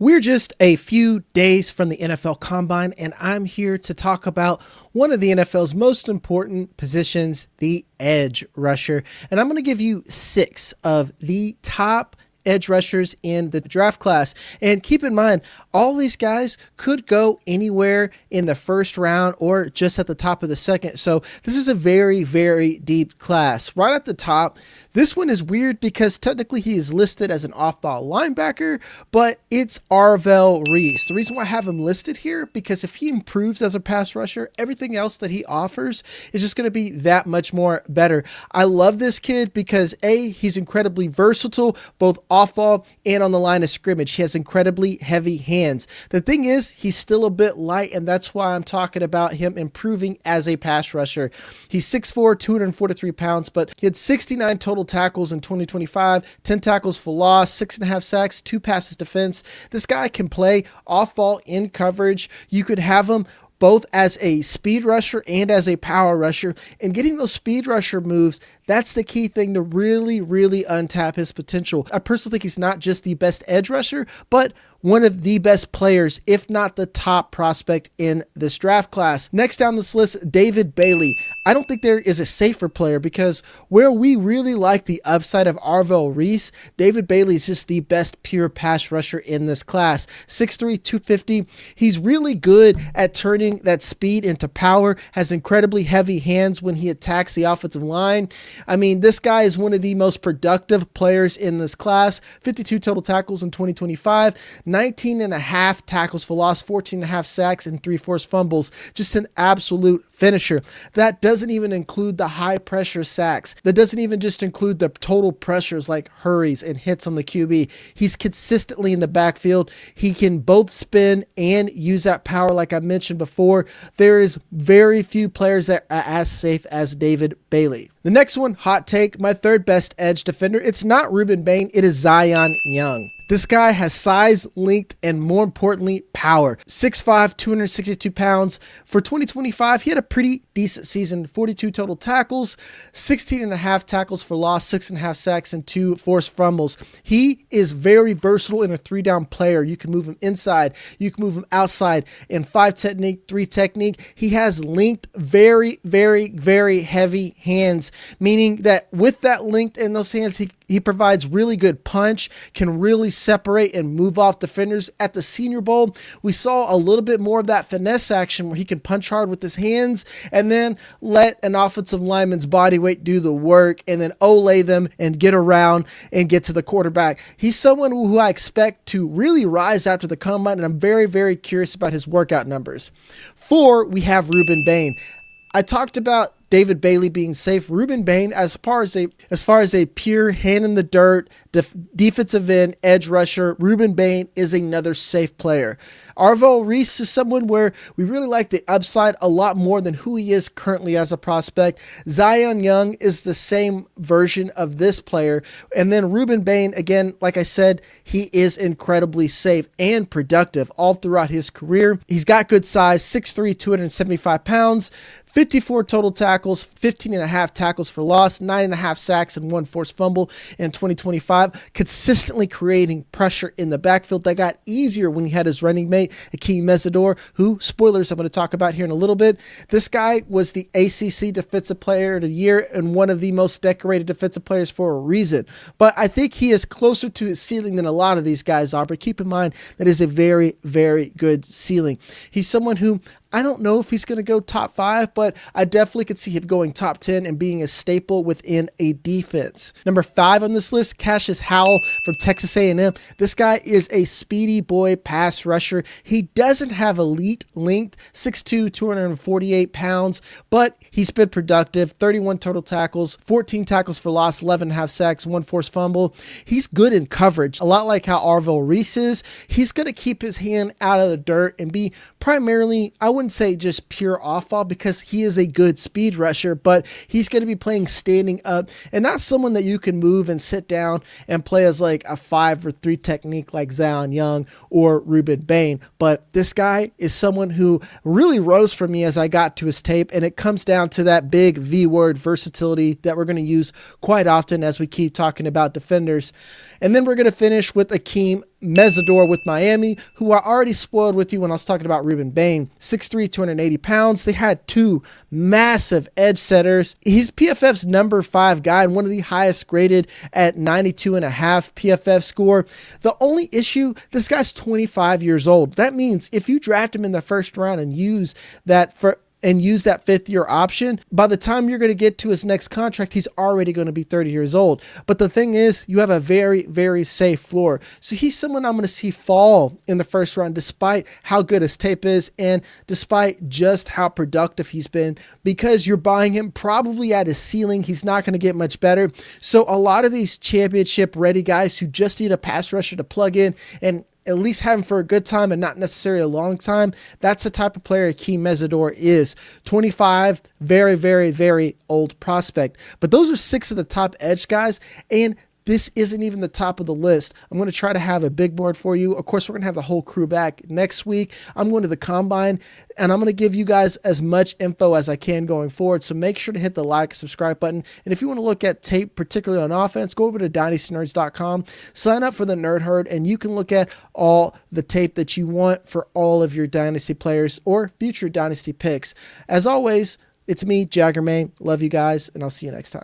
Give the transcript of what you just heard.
We're just a few days from the NFL Combine, and I'm here to talk about one of the NFL's most important positions, the edge rusher. And I'm going to give you 6 of the top edge rushers in the draft class. And keep in mind, all these guys could go anywhere in the first round or just at the top of the second. So this is a very, very deep class. Right at the top, this one is weird because technically he is listed as an off-ball linebacker, but it's Arvell Reese. The reason why I have him listed here, because if he improves as a pass rusher, everything else that he offers is just going to be that much more better. I love this kid because A, he's incredibly versatile, both off-ball and on the line of scrimmage. He has incredibly heavy hands. The thing is, he's still a bit light, and that's why I'm talking about him improving as a pass rusher. He's 6'4", 243 pounds, but he had 69 total tackles in 2025, 10 tackles for loss, 6.5 sacks, 2 passes defense. This guy can play off ball in coverage. You could have him both as a speed rusher and as a power rusher, and getting those speed rusher moves, that's the key thing to really, really untap his potential. I personally think he's not just the best edge rusher, but one of the best players, if not the top prospect in this draft class. Next down this list, David Bailey. I don't think there is a safer player because where we really like the upside of Arvell Reese, David Bailey is just the best pure pass rusher in this class. 6'3", 250. He's really good at turning that speed into power, has incredibly heavy hands when he attacks the offensive line. I mean, this guy is one of the most productive players in this class. 52 total tackles in 2025, 19.5 tackles for loss, 14.5 sacks, and 3 forced fumbles. Just an absolute finisher. That doesn't even include the high pressure sacks. That doesn't even just include the total pressures like hurries and hits on the QB. He's consistently in the backfield. He can both spin and use that power like I mentioned before. There is very few players that are as safe as David Bailey. The next one, hot take, my third best edge defender. It's not Reuben Bain, it is Zion Young. This guy has size, length, and more importantly, power. 6'5", 262 pounds. For 2025, he had a pretty decent season. 42 total tackles, 16.5 tackles for loss, 6.5 sacks, and 2 forced fumbles. He is very versatile in a 3-down player. You can move him inside, you can move him outside in 5 technique, 3 technique. He has length, very, very, very heavy hands, meaning that with that length in those hands, he provides really good punch, can really separate and move off defenders. At the Senior Bowl, we saw a little bit more of that finesse action where he can punch hard with his hands and then let an offensive lineman's body weight do the work and then olay them and get around and get to the quarterback. He's someone who I expect to really rise after the combine, and I'm very, very curious about his workout numbers. 4, we have Reuben Bain. I talked about David Bailey being safe. Reuben Bain, as far as a pure hand in the dirt defensive end edge rusher, Reuben Bain is another safe player. Arvell Reese is someone where we really like the upside a lot more than who he is currently as a prospect. Zion Young is the same version of this player. And then Reuben Bain, again, like I said, he is incredibly safe and productive all throughout his career. He's got good size, 6'3", 275 pounds, 54 total tackles, 15.5 tackles for loss, 9.5 sacks, and 1 forced fumble in 2025, consistently creating pressure in the backfield. That got easier when he had his running mate, Akheem Mesidor, who, spoilers, I'm going to talk about here in a little bit. This guy was the ACC Defensive Player of the Year and one of the most decorated defensive players for a reason. But I think he is closer to his ceiling than a lot of these guys are. But keep in mind, that is a very, very good ceiling. He's someone who I don't know if he's going to go top 5, but I definitely could see him going top 10 and being a staple within a defense. Number 5 on this list, Cashius Howell from Texas A&M. This guy is a speedy boy pass rusher. He doesn't have elite length, 6'2", 248 pounds, but he's been productive. 31 total tackles, 14 tackles for loss, 11.5 sacks, 1 forced fumble. He's good in coverage, a lot like how Arvell Reese is. He's going to keep his hand out of the dirt and be primarily, I wouldn't say just pure off ball because he is a good speed rusher, but he's going to be playing standing up and not someone that you can move and sit down and play as like a 5 or 3 technique like Zion Young or Reuben Bain. But this guy is someone who really rose for me as I got to his tape, and it comes down to that big V word, versatility, that we're going to use quite often as we keep talking about defenders. And then we're going to finish with Akheem Mesidor with Miami, who I already spoiled with you when I was talking about Reuben. Bain, 6'3", 280 pounds. They had two massive edge setters. He's PFF's number 5 guy and one of the highest graded at 92.5 PFF score. The only issue, this guy's 25 years old. That means if you draft him in the first round and use that 5th-year option, by the time you're going to get to his next contract, he's already going to be 30 years old. But the thing is, you have a very, very safe floor. So he's someone I'm going to see fall in the first round, despite how good his tape is and despite just how productive he's been, because you're buying him probably at his ceiling. He's not going to get much better. So a lot of these championship-ready guys who just need a pass rusher to plug in and at least have him for a good time and not necessarily a long time, that's the type of player Akheem Mesidor is. 25, very, very, very old prospect. But those are 6 of the top edge guys, and this isn't even the top of the list. I'm going to try to have a big board for you. Of course, we're going to have the whole crew back next week. I'm going to the combine, and I'm going to give you guys as much info as I can going forward. So make sure to hit the like, subscribe button. And if you want to look at tape, particularly on offense, go over to dynastynerds.com, sign up for the Nerd Herd, and you can look at all the tape that you want for all of your Dynasty players or future Dynasty picks. As always, it's me, Jagger May. Love you guys, and I'll see you next time.